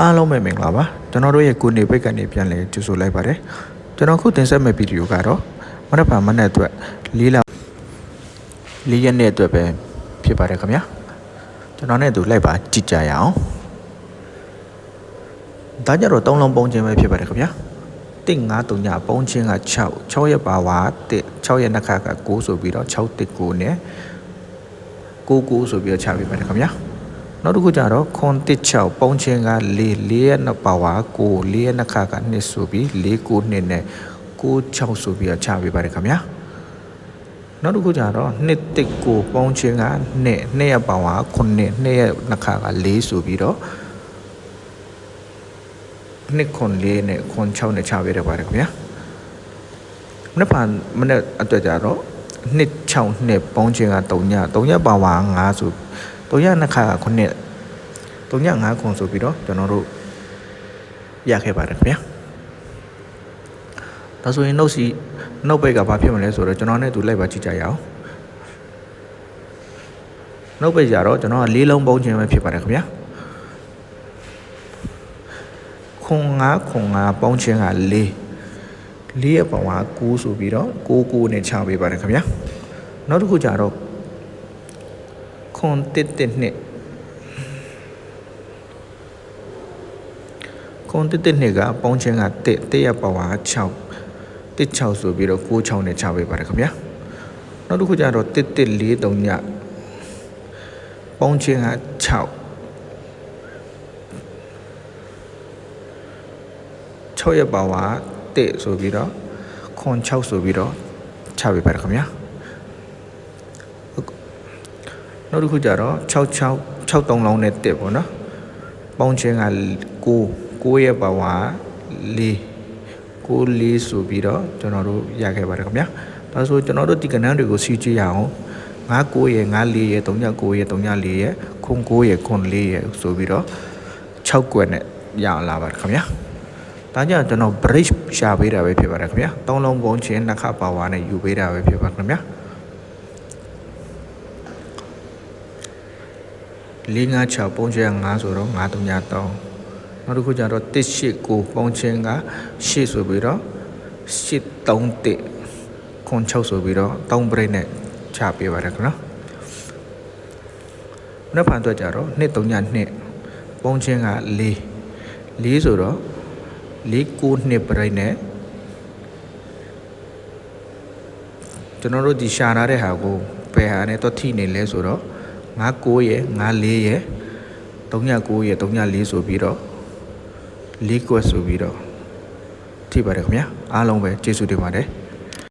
အားလုံးပဲမင်္ဂလာပါကျွန်တော်တို့ရဲ့ကိုနေပိတ်ကနေပြန်လဲကြိုဆိုလိုက်ပါတယ်ကျွန်တော်ခုတင်ဆက်မယ့်ဗီဒီယိုကတော့မနက်ဖြန်မနေ့အတွက်၄ ရက်နေ့အတွက်ပဲဖြစ်ပါတယ်ခင်ဗျာကျွန်တော်နဲ့သူလိုက်ပါကြည့်ကြရအောင်ဒါကြတော့၃လုံးပုံချင်းပဲဖြစ်ပါတယ်ခင်ဗျာ153ညပုံချင်းက6ရက်ပါဝါ6ရက်နှစ်ခါက9ဆိုပြီးတော့619နဲ့99ဆိုပြီးတော့ချပေးပါတယ်ခင်ဗျာနောက်တစ်ခုကျတော့ခွန်16ပုံချင်းက4ရက်နှစ်ပါဝါ9 4ရက်နှစ်ခါက2ဆိုပြီး492နဲ့96ဆိုပြီးတော့ချပေးပါတယ်ခင်ဗျာနောက်တစ်ခုကျတော့219ပုံချင်းက2ရက်ပါဝါ9 2ရက်နှစ်ခါက4ဆိုပြီးတော့204နဲ့96နဲ့ချပေးရပါတယ်ခင်ဗျာမနေ့အတွက်ကြတော့262ပုံချင်းက3ရက်ပါဝါ5ဆို3ရက်နှစ်ခါက9 3ရက်5ခွန်ဆိုပြီးတော့ကျွန်တော်တို့ရခဲ့ပါတယ်ခင်ဗျာဒါဆိုရင်နှုတ်ပိတ်ကဘာဖြစ်မလဲဆိုတော့ကျွန်တော်နဲ့သူလိုက်ပါကြည့်ကြရအောင်နှုတ်ပိတ်ကြတော့ကျွန်တော်က၄လုံးပုံချင်းပဲဖြစ်ပါတယ်ခင်ဗျာခွန်5ပုံချင်းက4ရက်ပုံက9ဆိုပြီးတော့99နဲ့ချပေးပါတယ်ခင်ဗျာနောက်တစ်ခုကြတော့ခွန်112ခွန်112ကပုံချင်းက1ရက်ပုံက6ဆိုပြီးတော့96နဲ့ချပေးပါတယ်ခင်ဗျာနောက်တစ်ခုကျတော့1143ညပုံချင်းက6ရက်ပါဝါ1ဆိုပြီးတော့ခွန်6ဆိုပြီးတော့ချပေးပါတယ်ခင်ဗျာနောက်တစ်ခုကျတော့63လုံးနဲ့1ပေါ့နော်ပုံချင်းက9ရက်ပါဝါ4ဆိုပြီးတော့ကျွန်တော်တို့ရခဲ့ပါတယ်ခင်ဗျာဒါဆိုကျွန်တော်တို့ဒီကဏ္ဍတွေကိုစီကြည့်ရအောင်59ရက်54ရက်39ရက်34ရက်ခွန်9ရက်ခွန်4ရက်ဆိုပြီးတော့6ကွက်နဲ့ရလာပါတယ်ခင်ဗျာဒါကြောင့်ကျွန်တော် bridge ရှာပေးတာပဲဖြစ်ပါတယ်ခင်ဗျာ3လုံးပုံချင်းနှစ်ခါပါဝါနဲ့ယူပေးတာပဲဖြစ်ပါခင်ဗျာ456ပုံချင်း5ဆိုတော့533နောက်တစ်ခုကျတော့189ပုံချင်းက8ဆိုပြီးတော့831ခွန်6ဆိုပြီးတော့3 break နဲ့ချပေးပါတယ်ခင်ဗျာနောက်ဖန်တော့ကျတော့232ပုံချင်းက4ဆိုတော့492 break နဲ့ကျွန်တော်တို့ဒီရှာထားတဲ့ဟာကိုဘယ်ဟာနဲ့တော့ထိနေလဲဆိုတော့59ရက်54ရက်39ရက်34ဆိုပြီးတော့4ကွက်ဆိုပြီးတော့ထိပါတယ်ခင်ဗျာအားလုံးပဲကျေးဇူးတင်ပါတယ်